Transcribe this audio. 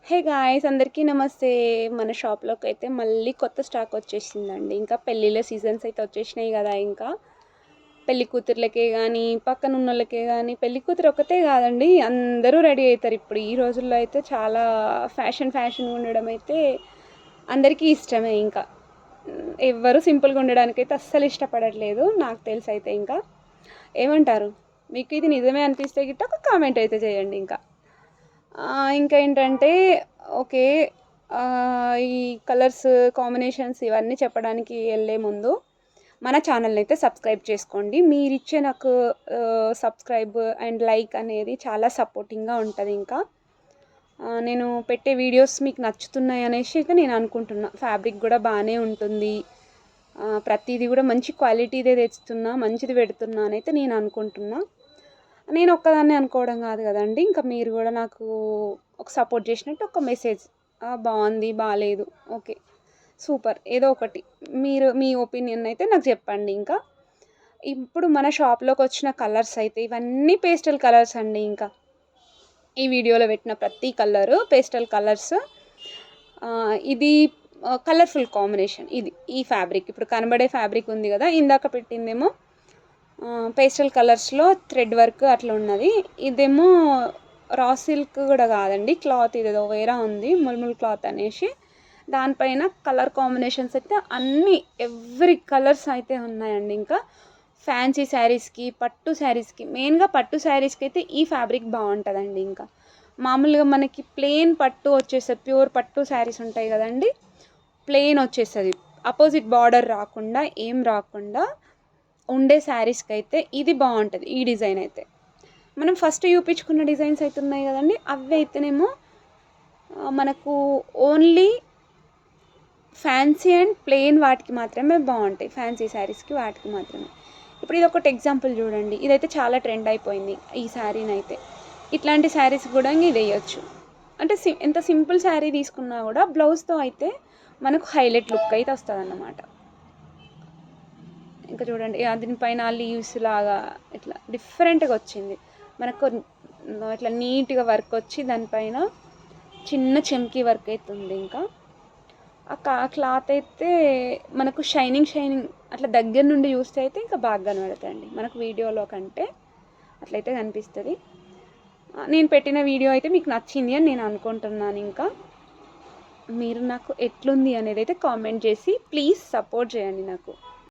Hey guys, అందరికీ నమస్తే. మన షాప్లోకి అయితే మళ్ళీ కొత్త స్టాక్ వచ్చేసిందండి. ఇంకా పెళ్ళిళ్ళ సీజన్స్ అయితే వచ్చేసినాయి కదా. ఇంకా పెళ్లి కూతుర్లకే కానీ పక్కన ఉన్న వాళ్ళకే కానీ పెళ్లి కూతురు ఒకతే కాదండి, అందరూ రెడీ అవుతారు. ఇప్పుడు ఈ రోజుల్లో అయితే చాలా ఫ్యాషన్ ఉండడం అయితే అందరికీ ఇష్టమే. ఇంకా ఎవ్వరు సింపుల్గా ఉండడానికైతే అస్సలు ఇష్టపడట్లేదు, నాకు తెలిసి అయితే. ఇంకా ఏమంటారు? మీకు ఇది నిజమే అనిపిస్తే గిట్ట ఒక కామెంట్ అయితే చేయండి. ఇంకా ఏంటంటే, ఓకే, ఈ కలర్స్ కాంబినేషన్స్ ఇవన్నీ చెప్పడానికి వెళ్ళే ముందు మన ఛానల్ని అయితే సబ్స్క్రైబ్ చేసుకోండి. మీరు ఇచ్చే నాకు సబ్స్క్రైబ్ అండ్ లైక్ అనేది చాలా సపోర్టింగ్గా ఉంటుంది. ఇంకా నేను పెట్టే వీడియోస్ మీకు నచ్చుతున్నాయి అనేసి అయితే నేను అనుకుంటున్నా. ఫ్యాబ్రిక్ కూడా బాగానే ఉంటుంది, ప్రతిదీ కూడా మంచి క్వాలిటీదే తెస్తున్నా, మంచిది పెడుతున్నా అని అయితే నేను అనుకుంటున్నా. నేను ఒక్కదాన్నే అనుకోవడం కాదు కదండి, ఇంకా మీరు కూడా నాకు ఒక సపోర్ట్ చేసినట్టు ఒక మెసేజ్, బాగుంది, బాగాలేదు, ఓకే, సూపర్, ఏదో ఒకటి మీరు మీ ఒపీనియన్ అయితే నాకు చెప్పండి. ఇంకా ఇప్పుడు మన షాప్లోకి వచ్చిన కలర్స్ అయితే ఇవన్నీ పేస్టల్ కలర్స్ అండి. ఇంకా ఈ వీడియోలో పెట్టిన ప్రతి కలరు పేస్టల్ కలర్స్. ఇది కలర్ఫుల్ కాంబినేషన్. ఈ ఫ్యాబ్రిక్ ఇప్పుడు కనబడే ఫ్యాబ్రిక్ ఉంది కదా, ఇందాక పెట్టిందేమో పేస్టల్ కలర్స్లో థ్రెడ్ వర్క్ అట్లా ఉన్నది. ఇదేమో రా సిల్క్ కూడా కాదండి, క్లాత్ ఇదేదో వేరే ఉంది, ముల్ముల్ క్లాత్ అనేసి. దానిపైన కలర్ కాంబినేషన్స్ అయితే అన్నీ ఎవ్రీ కలర్స్ అయితే ఉన్నాయండి. ఇంకా ఫ్యాన్సీ శారీస్కి, పట్టు శారీస్కి, మెయిన్గా పట్టు శారీస్కి అయితే ఈ ఫ్యాబ్రిక్ బాగుంటుందండి. ఇంకా మామూలుగా మనకి ప్లెయిన్ పట్టు వచ్చేస్తుంది, ప్యూర్ పట్టు శారీస్ ఉంటాయి కదండి, ప్లెయిన్ వచ్చేస్తుంది, అపోజిట్ బార్డర్ రాకుండా ఏం రాకుండా ఉండే శారీస్కి అయితే ఇది బాగుంటుంది. ఈ డిజైన్ అయితే మనం ఫస్ట్ చూపించుకున్న డిజైన్స్ అయితే ఉన్నాయి కదండి, అవి అయితేనేమో మనకు ఓన్లీ ఫ్యాన్సీ అండ్ ప్లెయిన్ వాటికి మాత్రమే బాగుంటాయి, ఫ్యాన్సీ శారీస్కి వాటికి మాత్రమే. ఇప్పుడు ఇది ఒకటి ఎగ్జాంపుల్ చూడండి, ఇదైతే చాలా ట్రెండ్ అయిపోయింది ఈ శారీని అయితే. ఇట్లాంటి శారీస్ కూడా ఇది వేయచ్చు. అంటే ఎంత సింపుల్ శారీ తీసుకున్నా కూడా బ్లౌజ్తో అయితే మనకు హైలైట్ లుక్ అయితే వస్తుంది అన్నమాట. ఇంకా చూడండి, దీనిపైన లీవ్స్ లాగా ఇట్లా డిఫరెంట్గా వచ్చింది మనకు, ఇట్లా నీట్గా వర్క్ వచ్చి దానిపైన చిన్న చెంకీ వర్క్ అవుతుంది. ఇంకా ఆ క్లాత్ అయితే మనకు షైనింగ్ అట్లా దగ్గర నుండి చూస్తే అయితే ఇంకా బాగా కనబడుతుందండి మనకు, వీడియోలో కంటే అట్లయితే కనిపిస్తుంది. నేను పెట్టిన వీడియో అయితే మీకు నచ్చింది అని నేను అనుకుంటున్నాను. ఇంకా మీరు నాకు ఎట్లుంది అనేది అయితే కామెంట్ చేసి ప్లీజ్ సపోర్ట్ చేయండి నాకు.